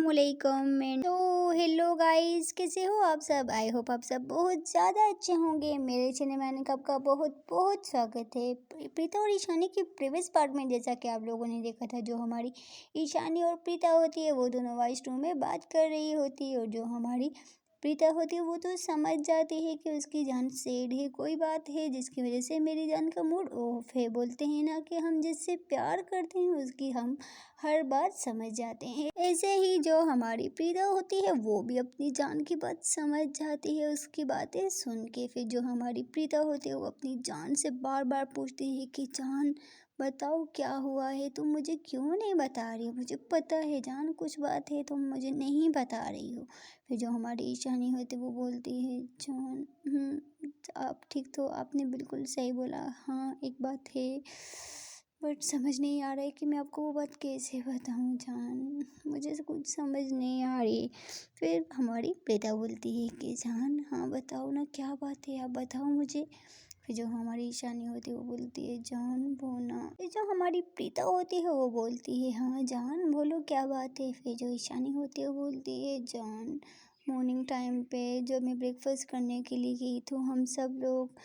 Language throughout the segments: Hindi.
अस्सलामुअलैकुम एंड तो हेलो गाइस, कैसे हो आप सब। आई होप आप सब बहुत ज़्यादा अच्छे होंगे। मेरे चैनल में आने का आपका बहुत बहुत स्वागत है। प्रीता और ईशानी की प्रीवियस पार्ट में जैसा कि आप लोगों ने देखा था, जो हमारी ईशानी और प्रीता होती है वो दोनों वॉइस रूम में बात कर रही होती है, और जो हमारी प्रीता होती है वो तो समझ जाती है कि उसकी जान सैड है, कोई बात है जिसकी वजह से मेरी जान का मूड ऑफ है। बोलते हैं ना कि हम जिससे प्यार करते हैं उसकी हम हर बात समझ जाते हैं। ऐसे ही जो हमारी प्रीता होती है वो भी अपनी जान की बात समझ जाती है, उसकी बातें सुन के। फिर जो हमारी प्रीता होती है वो अपनी जान से बार बार पूछती है कि जान बताओ क्या हुआ है, तुम मुझे क्यों नहीं बता रही हो, मुझे पता है जान कुछ बात है, तुम मुझे नहीं बता रही हो। फिर जो हमारी ईशानी होती है वो बोलती है जान आप ठीक, तो आपने बिल्कुल सही बोला, हाँ एक बात है, बट समझ नहीं आ रहा है कि मैं आपको वो बात कैसे बताऊँ जान, मुझे तो कुछ समझ नहीं आ रही। फिर हमारी प्रीता बोलती है कि जान हाँ बताओ ना क्या बात है, आप बताओ मुझे। फिर जो हमारी ईशानी होती है वो बोलती है जान वो ना, फिर जो हमारी प्रीता होती है वो बोलती है हाँ जान बोलो क्या बात है। फिर जो ईशानी होती है वो बोलती है जान मॉर्निंग टाइम पे जब मैं ब्रेकफास्ट करने के लिए गई तो हम सब लोग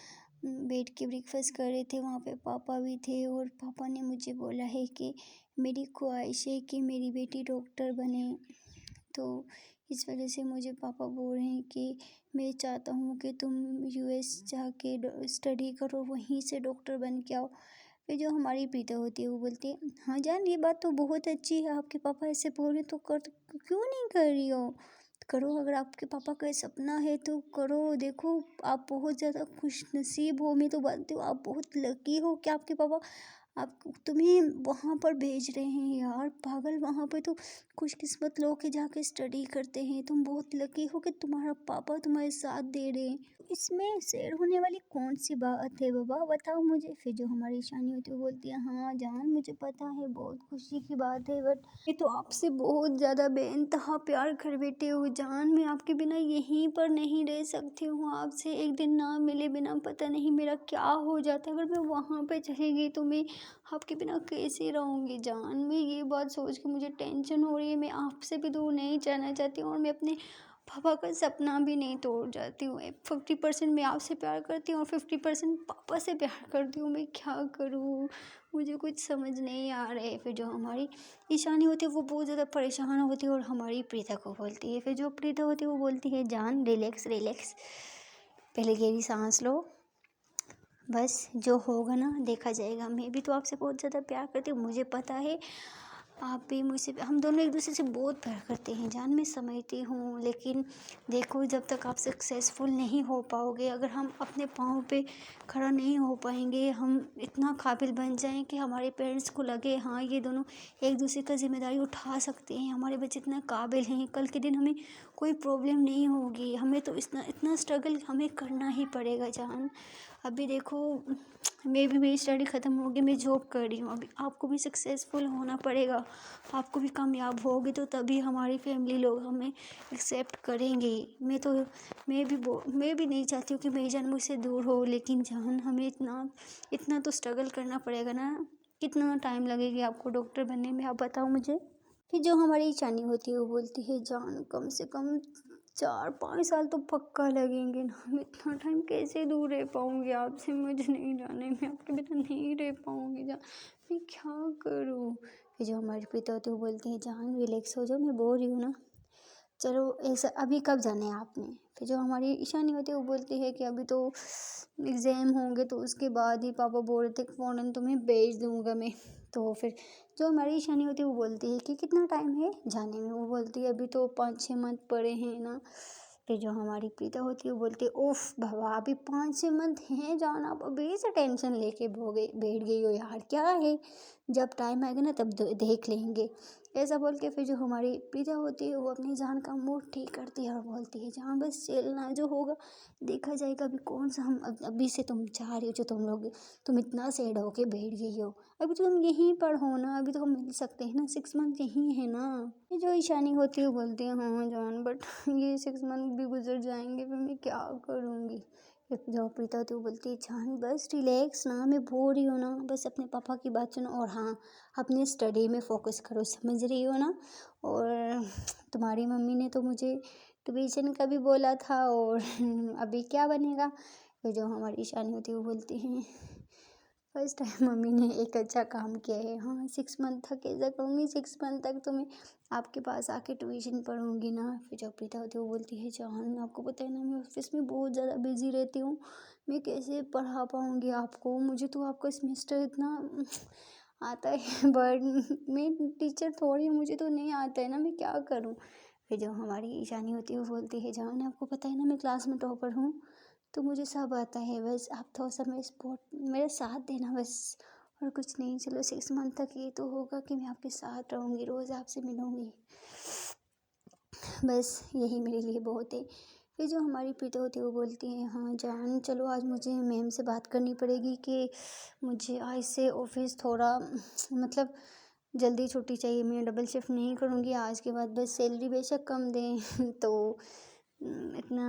बैठ के ब्रेकफास्ट कर रहे थे, वहाँ पे पापा भी थे, और पापा ने मुझे बोला है कि मेरी ख्वाहिश है कि मेरी बेटी डॉक्टर बने। तो इस वजह से मुझे पापा बोल रहे हैं कि मैं चाहता हूँ कि तुम यूएस जाके स्टडी करो, वहीं से डॉक्टर बन के आओ। फिर जो हमारी प्रीता होती है वो बोलती है हाँ जान ये बात तो बहुत अच्छी है, आपके पापा ऐसे बोल रहे तो कर, तो क्यों नहीं कर रही हो, करो। अगर आपके पापा का ये सपना है तो करो। देखो आप बहुत ज़्यादा खुश नसीब हो, मैं तो मानती हूँ आप बहुत लकी हो कि आपके पापा आप तुम्हें वहाँ पर भेज रहे हैं। यार पागल, वहाँ पे तो खुशकिस्मत लोग के जाके स्टडी करते हैं, तुम बहुत लकी हो कि तुम्हारा पापा तुम्हारे साथ दे रहे हैं। इसमें शेयर होने वाली कौन सी बात है बाबा, बताओ मुझे। फिर जो हमारी ईशानी होती है वो बोलती है हाँ जान मुझे पता है बहुत खुशी की बात है, बट मैं तो आपसे बहुत ज़्यादा बेइंतहा प्यार कर बैठी हूँ जान, मैं आपके बिना यहीं पर नहीं रह सकती हूँ। आपसे एक दिन ना मिले बिना पता नहीं मेरा क्या हो जाता, अगर मैं वहाँ पे चली गई तो मैं आपके बिना कैसे रहूँगी जान। मैं ये बात सोच के मुझे टेंशन हो रही है, मैं आपसे भी दूर नहीं जाना चाहती हूँ, और मैं अपने पापा का सपना भी नहीं तोड़ जाती हूँ। 50% मैं आपसे प्यार करती हूँ और 50% पापा से प्यार करती हूँ, मैं क्या करूँ, मुझे कुछ समझ नहीं आ रहा है। फिर जो हमारी ईशानी होती है वो बहुत ज़्यादा परेशान होती है और हमारी प्रीता को बोलती है। फिर जो प्रीता होती है वो बोलती है जान रिलैक्स रिलैक्स, पहले गहरी सांस लो, बस जो होगा ना देखा जाएगा। मैं भी तो आपसे बहुत ज़्यादा प्यार करती हूँ, मुझे पता है आप भी मुझसे, हम दोनों एक दूसरे से बहुत प्यार करते हैं जान, मैं समझती हूँ। लेकिन देखो जब तक आप सक्सेसफुल नहीं हो पाओगे, अगर हम अपने पाँव पे खड़ा नहीं हो पाएंगे, हम इतना काबिल बन जाएं कि हमारे पेरेंट्स को लगे हाँ ये दोनों एक दूसरे का जिम्मेदारी उठा सकते हैं, हमारे बच्चे इतना काबिल हैं, कल के दिन हमें कोई प्रॉब्लम नहीं होगी, हमें तो इतना इतना स्ट्रगल हमें करना ही पड़ेगा जान। अभी देखो मेरी स्टडी ख़त्म होगी, मैं जॉब कर रही हूँ, अभी आपको भी सक्सेसफुल होना पड़ेगा, आपको भी कामयाब होगे तो तभी हमारी फैमिली लोग हमें एक्सेप्ट करेंगे। मैं भी नहीं चाहती हूँ कि मेरी जान मुझसे दूर हो, लेकिन जान हमें इतना इतना तो स्ट्रगल करना पड़ेगा ना। कितना टाइम लगेगा आपको डॉक्टर बनने में, आप बताओ मुझे। फिर जो हमारी चानी होती है वो बोलती है जान कम से कम 4-5 साल तो पक्का लगेंगे ना, मैं इतना टाइम कैसे दूर रह पाऊँगी आपसे, मुझे नहीं जाने, मैं आपके बिना नहीं रह पाऊँगी जान, मैं क्या करूँ। फिर जो हमारी प्रीता होती है वो बोलती है जान रिलैक्स हो जाओ, मैं बोल रही हूँ ना, चलो ऐसा अभी कब जाना है आपने। फिर जो हमारी ईशानी होती है वो बोलती है कि अभी तो एग्ज़ाम होंगे तो उसके बाद ही पापा बोल रहे थे कि फ़ौरन तुम्हें भेज दूँगा मैं। तो फिर जो हमारी ईशानी होती है वो बोलती है कि कितना टाइम है जाने में, वो बोलती है अभी तो 5-6 मंथ पड़े हैं ना। फिर जो हमारी प्रीता होती है वो बोलती है उफ़ बाबा अभी 5-6 मंथ हैं जान, आप अभी से टेंशन लेके बैठ गई हो यार, क्या है, जब टाइम आएगा ना तब देख लेंगे। ऐसा बोल के फिर जो हमारी प्रीता होती है वो अपनी जान का मूड ठीक करती है और बोलती है जान बस चलना, जो होगा देखा जाएगा। अभी कौन सा हम अभी से तुम चाह रही हो, जो तुम इतना सैड होके बैठ गई हो, अभी तो तुम यहीं पर हो ना, अभी तो हम मिल सकते हैं ना, 6 मंथ यहीं है ना। ये जो ईशानी होती है वो बोलती है हाँ जान बट ये 6 मंथ भी गुजर जाएंगे, फिर मैं क्या करूँगी, फिर जो प्रीता होती है वो बोलती है जान बस रिलैक्स ना, मैं बोल रही हूँ ना, बस अपने पापा की बात सुनो और हाँ अपनी स्टडी में फोकस करो, समझ रही हो ना। और तुम्हारी मम्मी ने तो मुझे ट्यूशन का भी बोला था और अभी क्या बनेगा। फिर जो हमारी ईशानी होती है वो बोलती है फर्स्ट टाइम मम्मी ने एक अच्छा काम किया है, हाँ 6 मंथ तक ऐसा करूँगी, 6 मंथ तक तो मैं आपके पास आके ट्यूशन पढ़ूंगी ना। फिर जब प्रीता होती है वो बोलती है जान आपको पता है ना मैं ऑफिस में बहुत ज़्यादा बिजी रहती हूँ, मैं कैसे पढ़ा पाऊँगी आपको, मुझे तो आपका सेमेस्टर इतना आता है बट मैं टीचर थोड़ी हूँ, मुझे तो नहीं आता है ना, मैं क्या करूँ। फिर जो हमारी ईशानी होती है वो बोलती है जान आपको पता है ना मैं क्लास में टॉपर हूँ, तो मुझे सब आता है, बस आप थोड़ा सा मेरे सपोर्ट मेरा साथ देना बस, और कुछ नहीं। चलो 6 मंथ तक ये तो होगा कि मैं आपके साथ रहूँगी, रोज़ आपसे मिलूँगी, बस यही मेरे लिए बहुत है। फिर जो हमारी प्रीता होती है वो बोलती है हाँ जान चलो आज मुझे मैम से बात करनी पड़ेगी कि मुझे आज से ऑफिस थोड़ा मतलब जल्दी छुट्टी चाहिए, मैं डबल शिफ्ट नहीं करूँगी आज के बाद, बस सैलरी बेशक कम दें तो इतना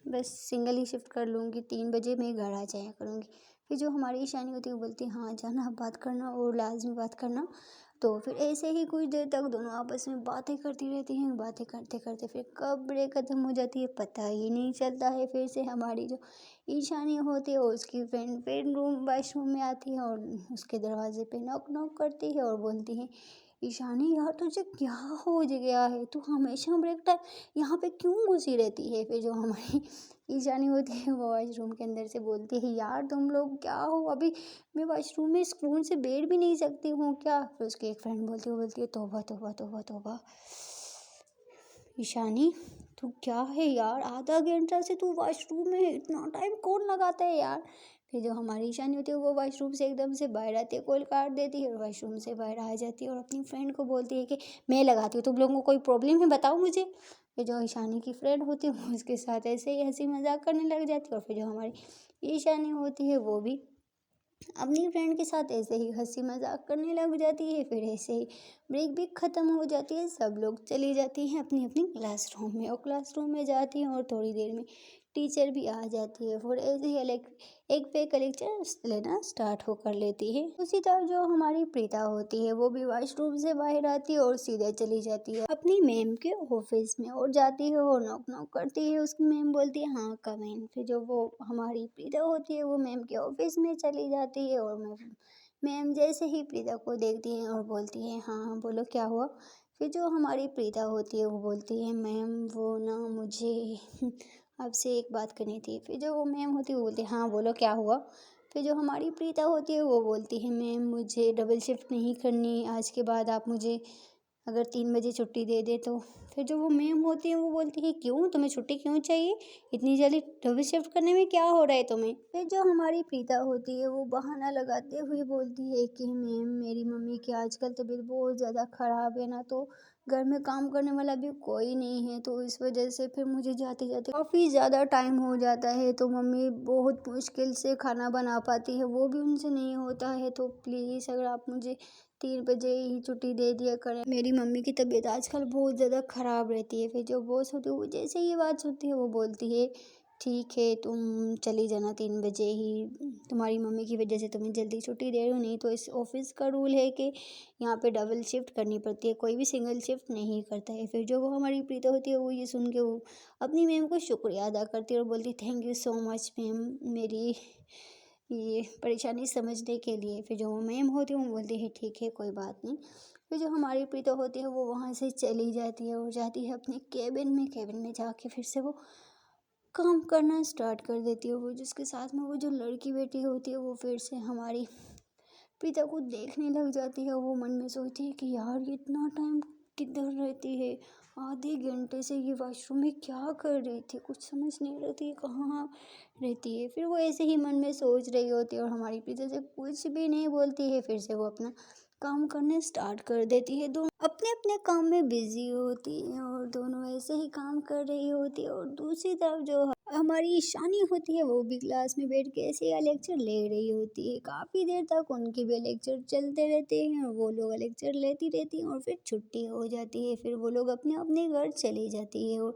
बस सिंगल ही शिफ्ट कर लूँगी, 3 बजे मैं घर आ जाया करूँगी। फिर जो हमारी ईशानी होती है वो बोलती है हाँ जाना आप बात करना और लाजमी बात करना। तो फिर ऐसे ही कुछ देर तक दोनों आपस में बातें करती रहती हैं, बातें करते करते फिर कब ब्रेक खत्म हो जाती है पता ही नहीं चलता है। फिर से हमारी जो ईशानी होती है उसकी फ्रेंड फिर वॉशरूम में आती है और उसके दरवाजे पे नॉक नॉक करती है और बोलती है ईशानी यार तुझे क्या हो गया है, तू हमेशा ब्रेक टाइम यहाँ पे क्यों घुसी रहती है। फिर जो हमारी ईशानी होती है वो वॉशरूम के अंदर से बोलती है यार तुम लोग क्या हो, अभी मैं वॉशरूम में सुकून से बैठ भी नहीं सकती हूँ क्या। फिर उसकी एक फ्रेंड बोलती है तौबा तौबा तौबा तौबा, ईशानी तू क्या है यार, आधा घंटा से तू वॉशरूम में है, इतना टाइम कौन लगाता है यार। फिर जो हमारी ईशानी होती है वो वॉशरूम से एकदम से बाहर आती है, कॉल काट देती है और वॉशरूम से बाहर आ जाती है और अपनी फ्रेंड को बोलती है कि मैं लगाती हूँ, तुम लोगों को कोई प्रॉब्लम है बताओ मुझे। फिर जो ईशानी की फ्रेंड होती है वो उसके साथ ऐसे ही हंसी मजाक करने लग जाती है और फिर जो हमारी ईशानी होती है वो भी अपनी फ्रेंड के साथ ऐसे ही हंसी मजाक करने लग जाती है। फिर ऐसे ही ब्रेक भी ख़त्म हो जाती है, सब लोग चली जाती हैं अपनी अपनी क्लासरूम में और क्लासरूम में जाती हैं और थोड़ी देर में टीचर भी आ जाती है। फिर ऐसे ही एक पे एक लेक्चर लेना स्टार्ट हो कर लेती है। उसी तरह जो हमारी प्रीता होती है वो भी वॉशरूम से बाहर आती है और सीधे चली जाती है अपनी मैम के ऑफिस में और जाती है और नॉक नॉक करती है, उसकी मैम बोलती है हाँ कम इन। फिर जो वो हमारी प्रीता होती है वो मैम के ऑफिस में चली जाती है और मैम जैसे ही प्रीता को देखती है और बोलती है हाँ हाँ बोलो क्या हुआ। फिर जो हमारी प्रीता होती है वो बोलती है मैम वो ना मुझे आपसे एक बात करनी थी। फिर जो वो मैम होती है वो बोलती है हाँ बोलो क्या हुआ। फिर जो हमारी प्रीता होती है वो बोलती है मैम मुझे डबल शिफ्ट नहीं करनी आज के बाद, आप मुझे अगर 3 बजे छुट्टी दे दे तो। फिर जो वो मैम होती है वो बोलती है क्यों, तुम्हें छुट्टी क्यों चाहिए, इतनी जल्दी डबल शिफ्ट करने में क्या हो रहा है तुम्हें। फिर जो हमारी प्रीता होती है वो बहाना लगाते हुए बोलती है कि मैम मेरी मम्मी की आजकल तबीयत बहुत ज़्यादा ख़राब है ना, तो घर में काम करने वाला भी कोई नहीं है, तो इस वजह से फिर मुझे जाते जाते काफ़ी ज़्यादा टाइम हो जाता है, तो मम्मी बहुत मुश्किल से खाना बना पाती है, वो भी उनसे नहीं होता है, तो प्लीज़ अगर आप मुझे 3 बजे ही छुट्टी दे दिया करें, मेरी मम्मी की तबीयत आजकल बहुत ज़्यादा ख़राब रहती है। फिर जो बॉस होती है वो जैसे ये बात सुनती है वो बोलती है ठीक है तुम चली जाना 3 बजे ही, तुम्हारी मम्मी की वजह से तुम्हें जल्दी छुट्टी दे रही हूँ, नहीं तो इस ऑफिस का रूल है कि यहाँ पे डबल शिफ्ट करनी पड़ती है, कोई भी सिंगल शिफ्ट नहीं करता है। फिर जो वो हमारी प्रीता होती है वो ये सुन के वो अपनी मैम को शुक्रिया अदा करती है और बोलती है thank you so much ma'am मेरी ये परेशानी समझने के लिए। फिर जो वो मैम होती है वो बोलती है ठीक है कोई बात नहीं। फिर जो हमारी प्रीता होती है वो वहाँ से चली जाती है और जाती है अपने केबिन में जाके फिर से वो काम करना स्टार्ट कर देती है। वो जिसके साथ में वो जो लड़की बैठी होती है वो फिर से हमारी प्रीता को देखने लग जाती है। वो मन में सोचती है कि यार ये इतना टाइम किधर रहती है, आधे घंटे से ये वॉशरूम में क्या कर रही थी, कुछ समझ नहीं रहती है कहाँ रहती है। फिर वो ऐसे ही मन में सोच रही होती है और हमारी प्रीता से कुछ भी नहीं बोलती है। फिर से वो अपना काम करने स्टार्ट कर देती है, दोनों अपने अपने काम में बिजी होती है और दोनों ऐसे ही काम कर रही होती है। और दूसरी तरफ जो हमारी ईशानी होती है वो भी क्लास में बैठ के ऐसे ही लेक्चर ले रही होती है, काफ़ी देर तक उनके भी लेक्चर चलते रहते हैं और वो लोग लेक्चर लेती रहती हैं और फिर छुट्टी हो जाती है, फिर वो लोग अपने अपने घर चली जाती है। और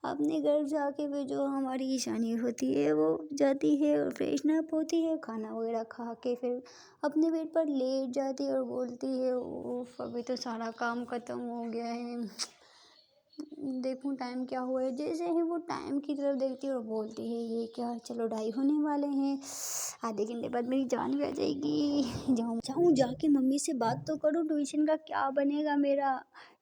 अपने घर जाके फिर जो हमारी ईशानी होती है वो जाती है और फ्रेशन अप होती है, खाना वगैरह खा के फिर अपने बेड पर लेट जाती है और बोलती है उफ अभी तो सारा काम ख़त्म हो गया है, देखूं टाइम क्या हुआ है। जैसे ही वो टाइम की तरफ देखती है और बोलती है ये क्या, चलो 2:30 होने वाले हैं, आधे घंटे बाद मेरी जान भी आ जाएगी, जाऊँ जाऊँ जाके मम्मी से बात तो करूँ ट्यूशन का क्या बनेगा मेरा।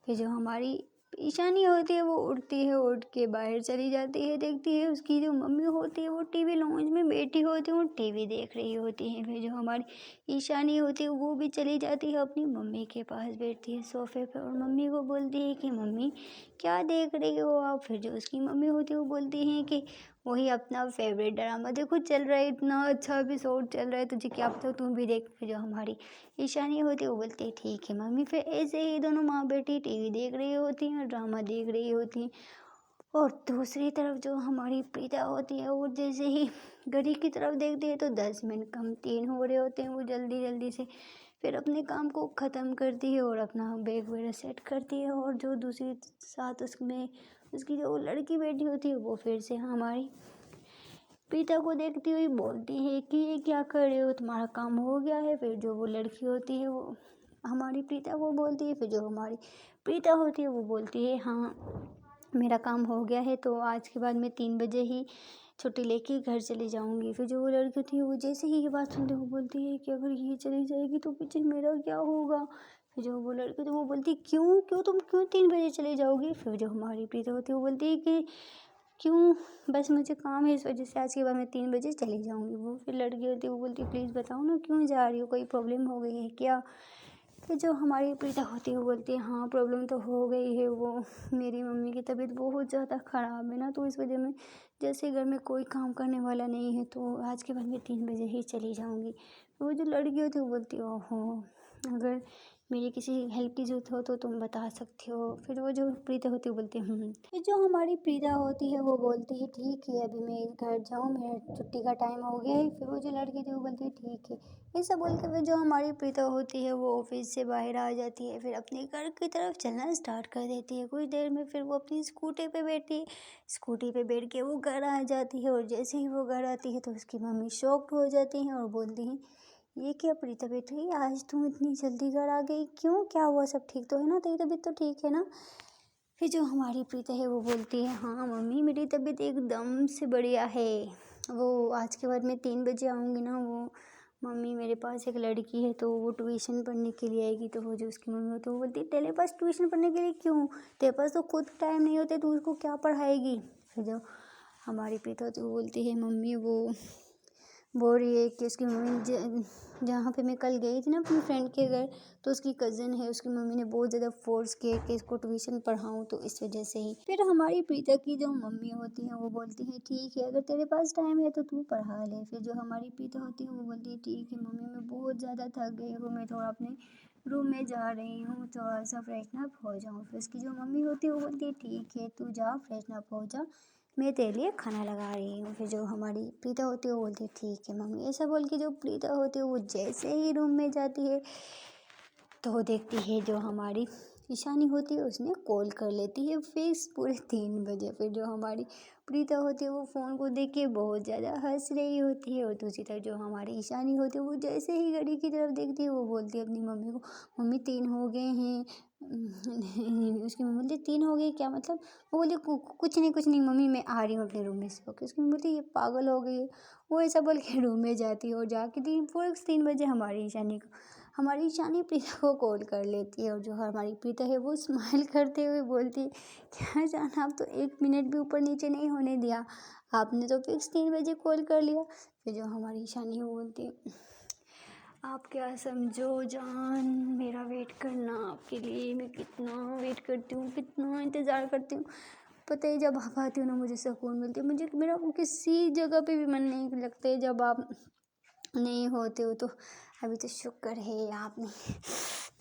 फिर जो हमारी ईशानी होती है वो उठती है, उठ के बाहर चली जाती है, देखती है उसकी जो मम्मी होती है वो टीवी लॉन्च में बैठी होती है, वो टीवी देख रही होती है। फिर जो हमारी ईशानी होती है वो भी चली जाती है अपनी मम्मी के पास, बैठती है सोफे पर और मम्मी को बोलती है कि मम्मी क्या देख रही हो आप। फिर जो उसकी मम्मी होती है वो बोलती हैं कि वही अपना फेवरेट ड्रामा देखो चल रहा है, इतना अच्छा एपिसोड चल रहा है, तुझे क्या पता तुम भी देख। फिर जो हमारी ईशानी होती है वो बोलती है ठीक है मम्मी। फिर ऐसे ही दोनों माँ बेटी टीवी देख रही होती हैं, ड्रामा देख रही होती हैं। और दूसरी तरफ जो हमारी प्रीता होती है वो जैसे ही घड़ी की तरफ देखती है तो 10 मिनट कम 3 हो रहे होते हैं, वो जल्दी जल्दी से फिर अपने काम को ख़त्म करती है और अपना बैग वगैरह सेट करती है। और जो दूसरी साथ उसमें उसकी जो लड़की बैठी होती है वो फिर से हमारी प्रीता को देखती हुई बोलती है कि ये क्या कर रहे हो, तुम्हारा काम हो गया है। फिर जो वो लड़की होती है वो हमारी प्रीता को बोलती है, फिर जो हमारी प्रीता होती है वो बोलती है हाँ मेरा काम हो गया है, तो आज के बाद मैं 3 बजे ही छुट्टी लेके घर चली जाऊंगी। फिर जो वो लड़की थी वो जैसे ही ये बात सुनते वो बोलती है कि अगर ये चली जाएगी तो पीछे मेरा क्या होगा। फिर जो वो लड़की थी वो बोलती है क्यों क्यों तुम क्यों 3 बजे चली जाओगी। फिर जो हमारी प्रीता होती है वो बोलती है कि क्यों, बस मुझे काम है इस वजह से आज के बाद मैं 3 बजे चली जाऊंगी। वो फिर लड़की होती है वो बोलती है प्लीज़ बताओ ना क्यों जा रही हो, कोई प्रॉब्लम हो गई है क्या। फिर जो हमारी प्रीता होती है वो बोलती है हाँ प्रॉब्लम तो हो गई है, वो मेरी मम्मी की तबीयत बहुत ज़्यादा ख़राब है ना, तो इस वजह में जैसे घर में कोई काम करने वाला नहीं है तो आज के बाद मैं 3 बजे ही चली जाऊंगी। वो जो लड़की होती है वो बोलती है ओहो, अगर मेरी किसी हेल्प की ज़रूरत हो तो तुम बता सकते हो। फिर वो जो प्रीता होती है वो बोलती है फिर जो हमारी प्रीता होती है वो बोलती है ठीक है अभी मैं घर जाऊँ, मेरा छुट्टी का टाइम हो गया है। फिर वो जो लड़की थी वो बोलती है ठीक है। ऐसा बोल के फिर जो हमारी प्रीता होती है वो ऑफिस से बाहर आ जाती है, फिर अपने घर की तरफ चलना स्टार्ट कर देती है। कुछ देर में फिर वो अपनी स्कूटी पे बैठी, स्कूटी पे बैठ के वो घर आ जाती है। और जैसे ही वो घर आती है तो उसकी मम्मी शॉक्ड हो जाती हैं और बोलती हैं ये क्या प्रीता बेटी, आज तुम इतनी जल्दी घर आ गई, क्यों क्या हुआ, सब ठीक तो है ना, तेरी तबीयत तो ठीक है ना। फिर जो हमारी प्रीता है वो बोलती है हाँ मम्मी मेरी तबीयत एकदम से बढ़िया है, वो आज के बाद मैं 3 बजे आऊँगी ना, वो मम्मी मेरे पास एक लड़की है तो वो ट्यूशन पढ़ने के लिए आएगी। तो वो जो उसकी मम्मी होती है वो बोलती है तेरे पास ट्यूशन पढ़ने के लिए क्यों, तेरे पास तो खुद टाइम नहीं होता, तू उसको क्या पढ़ाएगी। फिर जो हमारी प्रीता होती है वो बोलती है मम्मी वो बोल रही है कि उसकी मम्मी जहाँ पे मैं कल गई थी ना अपनी फ्रेंड के घर, तो उसकी कज़न है, उसकी मम्मी ने बहुत ज़्यादा फोर्स किया कि इसको ट्यूशन पढ़ाऊँ, तो इस वजह से ही। फिर हमारी प्रीता की जो मम्मी होती है वो बोलती है ठीक है अगर तेरे पास टाइम है तो तू पढ़ा ले। फिर जो हमारी प्रीता होती है वो बोलती है ठीक है मम्मी मैं बहुत ज़्यादा थक गई हूँ, मैं थोड़ा अपने रूम में जा रही हूँ, थोड़ा सा फ्रेशन अप हो जाऊँ। फिर उसकी जो मम्मी होती है वो बोलती है ठीक है तू जा फ्रेशन अप हो जा, मैं तेरे लिए खाना लगा रही हूँ। फिर जो हमारी प्रीता होती है वो बोलती है ठीक है मम्मी। ऐसा बोल के जो प्रीता होती है वो जैसे ही रूम में जाती है तो वो देखती है जो हमारी ईशानी होती है उसने कॉल कर लेती है फिक्स पूरे 3 बजे। फिर जो हमारी प्रीता होती है वो फ़ोन को देख के बहुत ज़्यादा हंस रही होती है। और दूसरी तरफ जो हमारी ईशानी होती है वो जैसे ही घड़ी की तरफ देखती है वो बोलती है अपनी मम्मी को मम्मी 3 हो गए हैं। उसकी मम्मी बोलती 3 हो गए क्या मतलब, वो बोलती कुछ नहीं मम्मी मैं आ रही हूँ अपने रूम में से। ओके उसकी मम्मी बोलती ये पागल हो गई है। वो ऐसा बोल के रूम में जाती है और जाके 3 बजे हमारी ईशानी प्रीता को कॉल कर लेती है। और जो हमारी प्रीता है वो स्माइल करते हुए बोलती है क्या जाना, आप तो 1 मिनट भी ऊपर नीचे नहीं होने दिया, आपने तो फिक्स 3 बजे कॉल कर लिया। फिर जो हमारी ईशानी वो बोलती है आप क्या समझो जान, मेरा वेट करना आपके लिए मैं कितना वेट करती हूँ, कितना इंतज़ार करती हूँ। पता है जब आप आती हो ना मुझे सुकून मिलती है, मुझे मेरा किसी जगह पे भी मन नहीं लगता है जब आप नहीं होते हो। तो अभी तो शुक्र है आपने,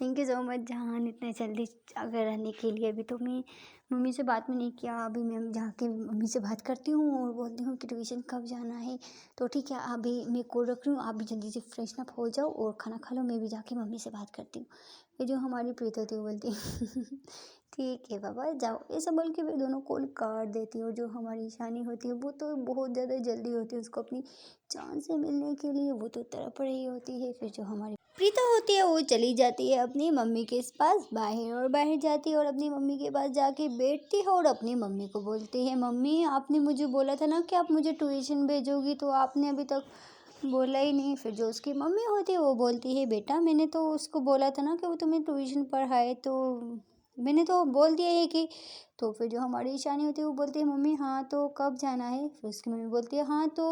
थैंक यू सो मच जान इतने जल्दी अगर रहने के लिए। अभी तो मैं मम्मी से बात भी नहीं किया, अभी मैं जाके मम्मी से बात करती हूँ और बोलती हूँ कि ट्यूशन कब जाना है। तो ठीक है अभी मैं कॉल रख रही हूँ, आप भी जल्दी से फ्रेशन अप हो जाओ और खाना खा लो, मैं भी जाके मम्मी से बात करती हूँ। फिर जो हमारी प्रीत होती है वो बोलती है ठीक है पापा जाओ, ऐसा बोल के फिर दोनों कॉल काट देती है। और जो हमारी ईशानी होती है वो तो बहुत ज़्यादा जल्दी होती है उसको अपनी जान से मिलने के लिए, वो तो तड़प रही होती है। फिर जो हमारी प्रीता होती है वो चली जाती है अपनी मम्मी के पास बाहर, और बाहर जाती है और अपनी मम्मी के पास जाके बैठती है और अपनी मम्मी को बोलती है, मम्मी आपने मुझे बोला था ना कि आप मुझे ट्यूशन भेजोगी, तो आपने अभी तक बोला ही नहीं। फिर जो उसकी मम्मी होती है वो बोलती है, बेटा मैंने तो उसको बोला था ना कि वो तुम्हें ट्यूशन पढ़ाए, तो मैंने तो बोल दिया है कि। तो फिर जो हमारी ईशानी होती है वो बोलती है, मम्मी हाँ तो कब जाना है। फिर उसकी मम्मी बोलती है, हाँ तो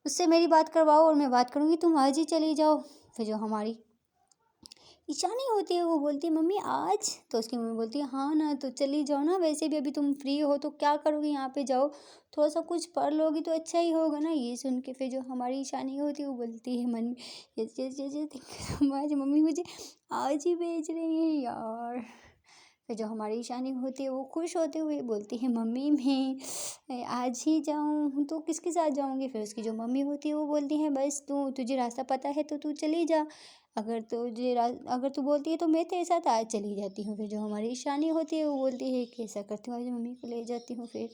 उससे मेरी बात करवाओ और मैं बात करूँगी, तुम आज ही चली जाओ। फिर जो हमारी ईशानी होती है वो बोलती है, मम्मी आज। तो उसकी मम्मी बोलती है, हाँ ना तो चली जाओ ना, वैसे भी अभी तुम फ्री हो तो क्या करोगी यहाँ पे, जाओ थोड़ा सा कुछ पढ़ लोगी तो अच्छा ही होगा ना। ये सुन के फिर जो हमारी ईशानी होती है वो बोलती है मन में, yes yes yes yes thank you so much, mummy मुझे आज ही भेज रही है यार। फिर जो हमारी ईशानी होती है वो खुश होते हुए बोलती है, मम्मी मैं आज ही जाऊँ तो किसके साथ जाऊँगी। फिर उसकी जो मम्मी होती है वो बोलती है, बस तुझे रास्ता पता है तो तू चली जा, अगर तू बोलती है तो मैं तेरे साथ आज चली जाती हूँ। फिर जो हमारी ईशानी होती है वो बोलती है कि ऐसा करती हूँ आज मम्मी को ले जाती हूँ, फिर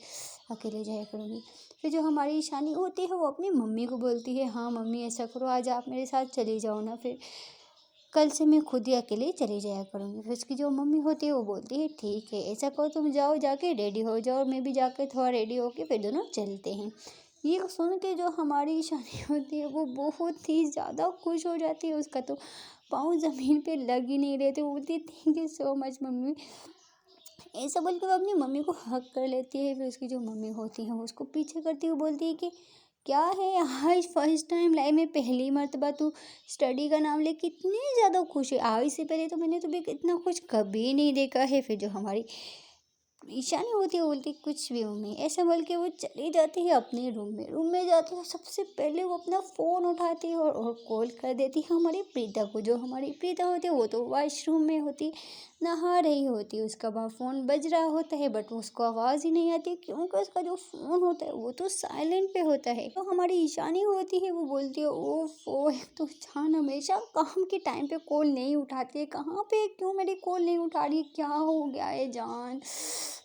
अकेले जाया करूँगी। फिर जो हमारी ईशानी होती है वो अपनी मम्मी को बोलती है, हाँ मम्मी ऐसा करो आज आप मेरे साथ चली जाओ ना, फिर कल से मैं खुद ही अकेले चली जाया करूँगी। फिर उसकी जो मम्मी होती है वो बोलती है, ठीक है ऐसा करो तुम जाओ जाके रेडी हो जाओ और मैं भी जाकर थोड़ा रेडी होके फिर दोनों चलते हैं। ये सुन के जो हमारी ईशानी होती है वो बहुत ही ज़्यादा खुश हो जाती है, उसका तो पाँव ज़मीन पे लग ही नहीं रहे थे। वो बोलती है, thank you so much mummy, ऐसा बोल के वो अपनी मम्मी को हग कर लेती है। फिर उसकी जो मम्मी होती है वो उसको पीछे करती हुई बोलती है कि क्या है आज फर्स्ट टाइम लाइफ में पहली मर्तबा तू स्टडी का नाम लेके इतनी ज़्यादा खुश है, आज से पहले तो मैंने तुम्हें इतना खुश कभी नहीं देखा है। फिर जो हमारी ईशानी होती है वो बोलती है, कुछ भी मम्मी, ऐसा बोल के वो चली जाती है अपने रूम में जाती है। सबसे पहले वो अपना फ़ोन उठाती है और कॉल कर देती है हमारी प्रीता को। जो हमारी प्रीता होती है वो तो वॉशरूम में होती, नहा रही होती है, उसका वहाँ फ़ोन बज रहा होता है बट उसको आवाज़ ही नहीं आती क्योंकि उसका जो फ़ोन होता है वो तो साइलेंट पे होता है। तो हमारी ईशानी होती है वो बोलती है, ओफ़ो एक तो जान हमेशा काम के टाइम पे कॉल नहीं उठाती है, कहाँ पे क्यों मेरी कॉल नहीं उठा रही, क्या हो गया है जान।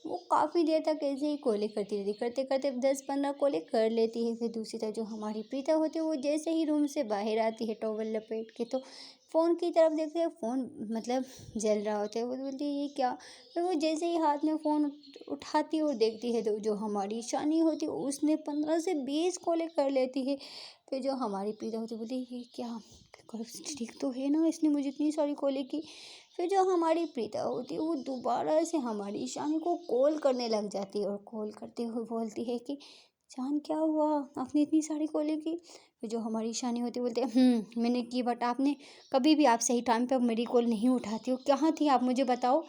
वो काफ़ी देर तक ऐसे ही कॉलें करती रहती, करते करते 10-15 कॉलें कर लेती है। फिर दूसरी तरफ जो हमारी प्रीता होती है वो जैसे ही रूम से बाहर आती है टॉवल लपेट के, तो फ़ोन की तरफ देखते हैं, फ़ोन मतलब जल रहा होता है। वो बोलती है ये क्या। फिर वो जैसे ही हाथ में फ़ोन उठाती है और देखती है तो जो हमारी ईशानी होती है उसने 15 से 20 कॉलें कर लेती है। फिर जो हमारी प्रीता होती है बोलती है ये क्या, ठीक तो है ना, इसने मुझे इतनी सारी कॉलें की। फिर जो हमारी प्रीता होती है वो दोबारा से हमारी ईशानी को कॉल करने लग जाती है और कॉल करते हुए बोलती है कि जान क्या हुआ, आपने इतनी सारी कॉलें की। फिर जो हमारी ईशानी होती है बोलते हैं, मैंने की बट आपने कभी भी आप सही टाइम पे मेरी कॉल नहीं उठाती हो, कहाँ थी आप मुझे बताओ।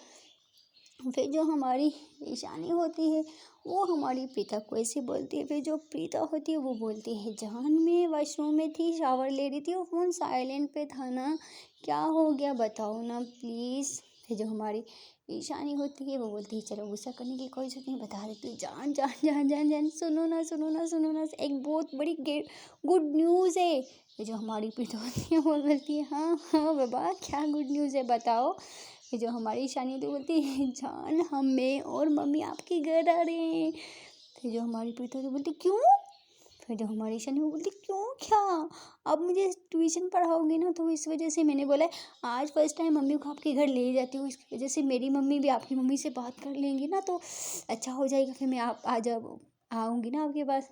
फिर जो हमारी ईशानी होती है वो हमारी प्रीता को ऐसे बोलती है। फिर जो प्रीता होती है वो बोलती है, जान मैं वॉशरूम में थी, शावर ले रही थी और फ़ोन साइलेंट पे था ना, क्या हो गया बताओ ना प्लीज़। फिर जो हमारी ईशानी होती है वो बोलती है, चलो गुस्सा करने की कोई ज़रूरत नहीं, बता देती हूँ, जान जान जान जान जान सुनो ना सुनो ना सुनो ना, एक बहुत बड़ी गुड न्यूज़ है। फिर जो हमारी प्रीता होती है वो बोलती है, हाँ हाँ बाबा क्या गुड न्यूज़ है बताओ। फिर जो हमारी ईशानी होती है बोलती है, जान हम मैं और मम्मी आपके घर आ रहे हैं। फिर जो हमारी प्रीता होती है बोलती क्यों। फिर जो हमारी ईशानी वो बोलती क्यों क्या, अब मुझे ट्यूशन पढ़ाओगी ना, तो इस वजह से मैंने बोला है आज फर्स्ट टाइम मम्मी को आपके घर ले जाती हूँ, इसकी वजह से मेरी मम्मी भी आपकी मम्मी से बात कर लेंगी ना तो अच्छा हो जाएगा, फिर मैं आप आ जाओ आऊँगी ना आपके पास।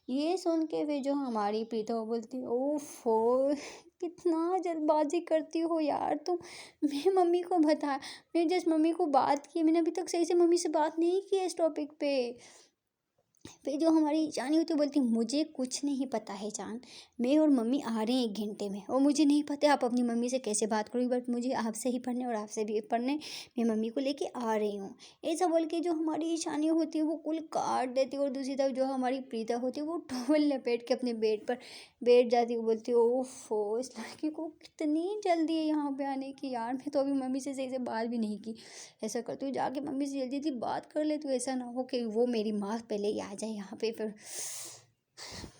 ये सुन के फिर जो हमारी प्रीता वो बोलती ओफो कितना जल्दबाजी करती हो यार तुम। मैं मम्मी को बता, मैं जस्ट मम्मी को बात की, मैंने अभी तक सही से मम्मी से बात नहीं की है इस टॉपिक पे। फिर जो हमारी जानी होती है बोलती मुझे कुछ नहीं पता है जान, मैं और मम्मी आ रहे हैं 1 घंटे में, और मुझे नहीं पता आप अपनी मम्मी से कैसे बात करोगी, बट मुझे आपसे ही पढ़ने और आपसे भी पढ़ने, मैं मम्मी को लेके आ रही हूँ। ऐसा बोल के जो हमारी ईशानी होती है वो कुल काट देती है और दूसरी तरफ जो हमारी प्रीता होती है वो टॉवल लपेट के अपने बेड पर बैठ जाती है। बोलती है ओफो इस लड़की को कितनी जल्दी है यहाँ पे आने की यार, मैं तो अभी मम्मी से सही से बात भी नहीं की। ऐसा करती हूँ जाके मम्मी से जल्दी जल्दी बात कर ले, तो ऐसा ना हो कि वो मेरी माँ पहले ही आ जाए यहाँ पे। फिर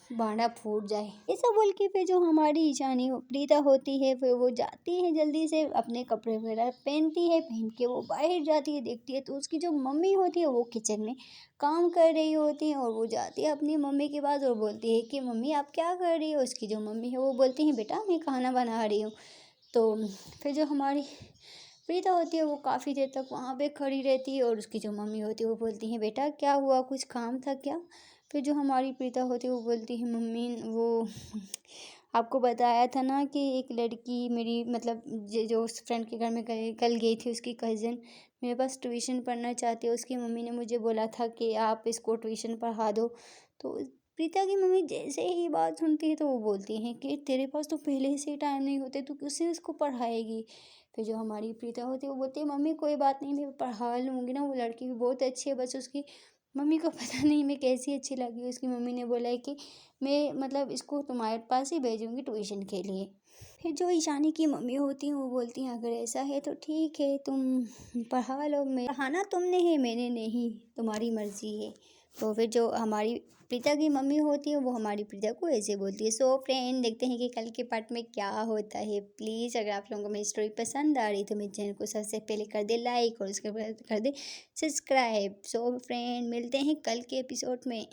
भांडा फूट जाए। ऐसा बोल के फिर जो हमारी ईशानी प्रीता होती है फिर वो जाती है जल्दी से अपने कपड़े वगैरह पहनती है, पहन के वो बाहर जाती है, देखती है तो उसकी जो मम्मी होती है वो किचन में काम कर रही होती है और वो जाती है अपनी मम्मी के पास और बोलती है कि मम्मी आप क्या कर रही हो। उसकी जो मम्मी है वो बोलती है बेटा मैं खाना बना रही हूँ। तो फिर जो हमारी प्रीता होती है वो काफ़ी देर तक वहाँ पे खड़ी रहती है और उसकी जो मम्मी होती है वो बोलती है बेटा क्या हुआ, कुछ काम था क्या। फिर जो हमारी प्रीता होती है वो बोलती है मम्मी वो आपको बताया था ना कि एक लड़की मेरी मतलब जो उस फ्रेंड के घर में कल गई थी उसकी कज़न मेरे पास ट्यूशन पढ़ना चाहती है। उसकी मम्मी ने मुझे बोला था कि आप इसको ट्यूशन पढ़ा दो। तो प्रीता की मम्मी जैसे ही ये बात सुनती है तो वो बोलती हैं कि तेरे पास तो पहले से ही टाइम नहीं होते तू किससे उसको पढ़ाएगी। फिर जो हमारी प्रीता होती है वो बोलती है मम्मी कोई बात नहीं मैं पढ़ा लूँगी ना, वो लड़की भी बहुत अच्छी है, बस उसकी मम्मी को पता नहीं मैं कैसी अच्छी लगी। उसकी मम्मी ने बोला है कि मैं मतलब इसको तुम्हारे पास ही भेजूँगी ट्यूशन के लिए। फिर जो ईशानी की मम्मी होती हैं वो बोलती हैं अगर ऐसा है तो ठीक है तुम पढ़ा लो, मैं पढ़ाना तुमने है मैंने नहीं, तुम्हारी मर्ज़ी है। तो फिर जो हमारी प्रीता की मम्मी होती है वो हमारी प्रीता को ऐसे बोलती है। सो फ्रेंड देखते हैं कि कल के पार्ट में क्या होता है। प्लीज़ अगर आप लोगों को मेरी स्टोरी पसंद आ रही तो मेरे चैनल को सबसे पहले कर दे लाइक और उसके बाद कर दे सब्सक्राइब। सो फ्रेंड मिलते हैं कल के एपिसोड में।